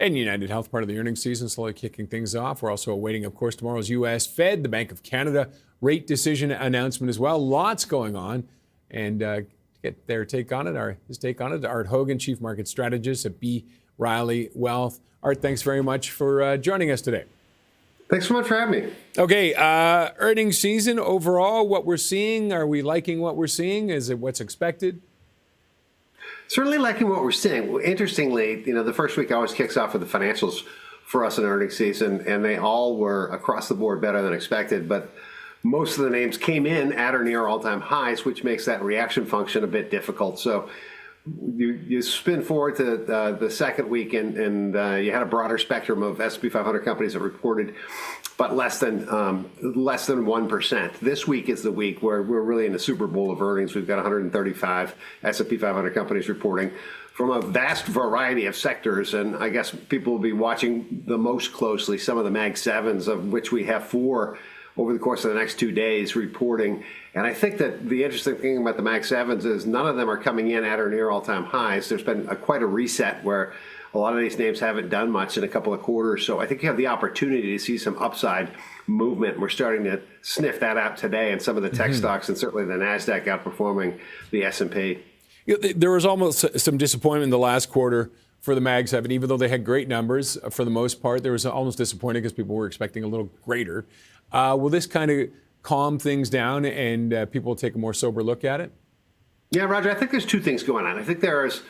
And United Health, part of the earnings season, slowly kicking things off. We're also awaiting, of course, tomorrow's U.S. Fed, the Bank of Canada rate decision announcement as well. Lots going on. And to get their take on it, his take on it, Art Hogan, Chief Market Strategist at B. Riley Wealth. Art, thanks very much for joining us today. Thanks so much for having me. Okay, earnings season overall, what we're seeing, are we liking what we're seeing? Is it what's expected? Certainly liking what we're seeing. Interestingly, the first week always kicks off with the financials for us in earnings season, and they all were across the board better than expected. But most of the names came in at or near all-time highs, which makes that reaction function a bit difficult. So you spin forward to the second week, and you had a broader spectrum of S&P 500 companies that reported, but less than 1%. This week is the week where we're really in the Super Bowl of earnings. We've got 135 S&P 500 companies reporting from a vast variety of sectors, and I guess people will be watching the most closely some of the Mag 7s, of which we have 4 over the course of the next 2 days reporting. And I think that the interesting thing about the Mag 7s is none of them are coming in at or near all-time highs. There's been quite a reset where a lot of these names haven't done much in a couple of quarters. So I think you have the opportunity to see some upside movement. We're starting to sniff that out today in some of the tech stocks, and certainly the NASDAQ outperforming the S&P. There was almost some disappointment in the last quarter for the Mag 7, even though they had great numbers for the most part. There was almost disappointing because people were expecting a little greater. Will this kind of calm things down and people will take a more sober look at it? Yeah, Roger, I think there's 2 things going on. I think there's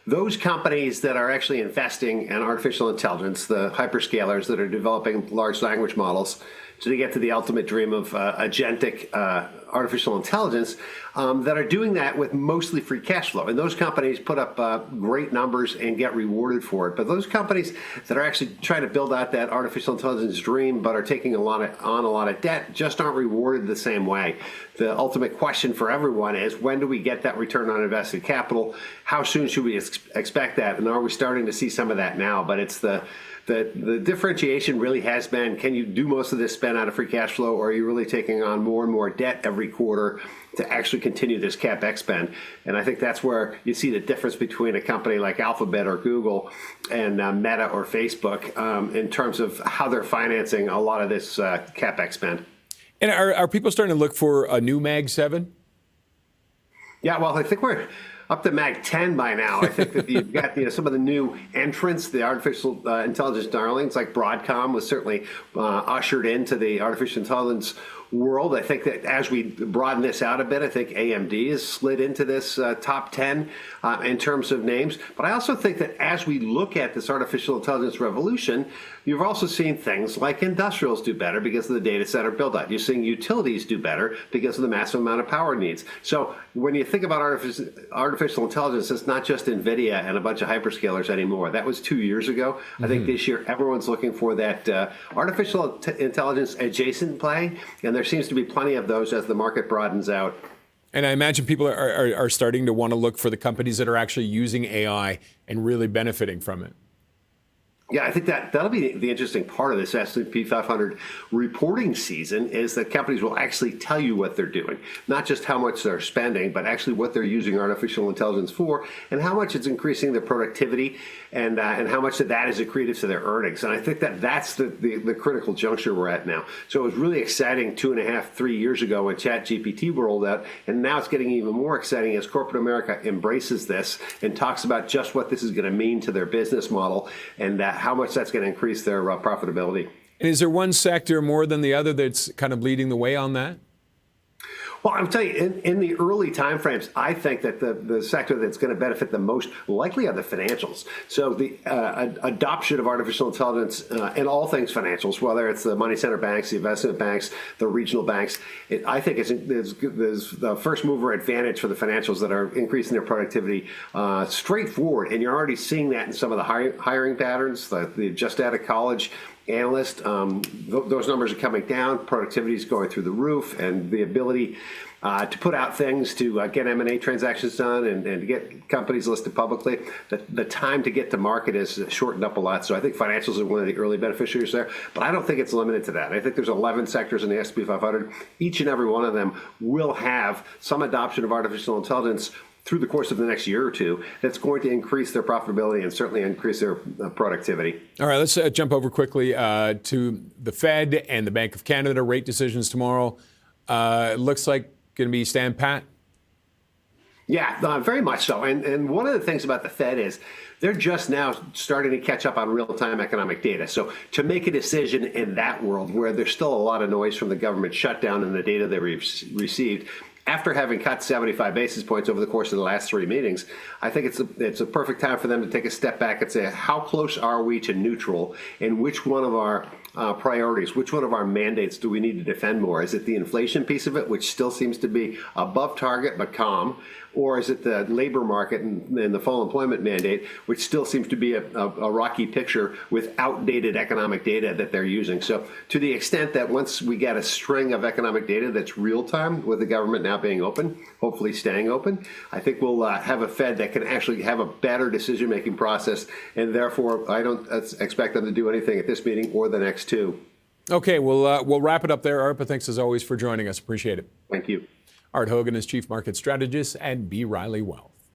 those companies that are actually investing in artificial intelligence, the hyperscalers that are developing large language models to get to the ultimate dream of agentic artificial intelligence, that are doing that with mostly free cash flow. And those companies put up great numbers and get rewarded for it. But those companies that are actually trying to build out that artificial intelligence dream but are taking on a lot of debt just aren't rewarded the same way. The ultimate question for everyone is, when do we get that return on invested capital? How soon should we expect that? And are we starting to see some of that now? But it's the differentiation really has been, can you do most of this spend out of free cash flow, or are you really taking on more and more debt every quarter to actually continue this CapEx spend? And I think that's where you see the difference between a company like Alphabet or Google and Meta or Facebook in terms of how they're financing a lot of this CapEx spend. And are people starting to look for a new Mag 7? Yeah, well, I think we're up to Mag 10 by now. I think that you've got some of the new entrants, the artificial intelligence darlings, like Broadcom was certainly ushered into the artificial intelligence world. I think that as we broaden this out a bit, I think AMD has slid into this top 10 in terms of names. But I also think that as we look at this artificial intelligence revolution, you've also seen things like industrials do better because of the data center build-out. You're seeing utilities do better because of the massive amount of power needs. So when you think about artificial intelligence, it's not just NVIDIA and a bunch of hyperscalers anymore. That was 2 years ago. I think this year everyone's looking for that artificial intelligence adjacent play, and there seems to be plenty of those as the market broadens out. And I imagine people are starting to want to look for the companies that are actually using AI and really benefiting from it. Yeah, I think that'll be the interesting part of this S&P 500 reporting season, is that companies will actually tell you what they're doing, not just how much they're spending, but actually what they're using artificial intelligence for, and how much it's increasing their productivity, and how much of that is accretive to their earnings. And I think that's the critical juncture we're at now. So it was really exciting 2.5, 3 years ago when ChatGPT rolled out, and now it's getting even more exciting as corporate America embraces this and talks about just what this is going to mean to their business model, and how much that's going to increase their profitability. And is there one sector more than the other that's kind of leading the way on that? Well, I'm telling you, in the early timeframes, I think that the sector that's going to benefit the most likely are the financials. So the adoption of artificial intelligence in all things financials, whether it's the money center banks, the investment banks, the regional banks, I think there's the first mover advantage for the financials that are increasing their productivity straightforward. And you're already seeing that in some of the hiring patterns, the just out of college analyst. Those numbers are coming down. Productivity is going through the roof, and the ability to put out things to get M&A transactions done and to get companies listed publicly, the time to get to market is shortened up a lot. So I think financials are one of the early beneficiaries there, but I don't think it's limited to that. I think there's 11 sectors in the S&P 500. Each and every one of them will have some adoption of artificial intelligence through the course of the next year or two that's going to increase their profitability and certainly increase their productivity. All right, let's jump over quickly to the Fed and the Bank of Canada rate decisions tomorrow. It looks like going to be stand pat. Yeah, very much so. And one of the things about the Fed is they're just now starting to catch up on real-time economic data. So to make a decision in that world where there's still a lot of noise from the government shutdown and the data they received, after having cut 75 basis points over the course of the last 3 meetings, I think it's a perfect time for them to take a step back and say, how close are we to neutral, and which one of our priorities, which one of our mandates do we need to defend more? Is it the inflation piece of it, which still seems to be above target but calm? Or is it the labor market and the full employment mandate, which still seems to be a rocky picture with outdated economic data that they're using? So to the extent that once we get a string of economic data that's real time with the government now being open, hopefully staying open, I think we'll have a Fed that can actually have a better decision-making process. And therefore, I don't expect them to do anything at this meeting or the next two. Okay, we'll wrap it up there. Art, but thanks as always for joining us. Appreciate it. Thank you. Art Hogan is Chief Market Strategist at B. Riley Wealth.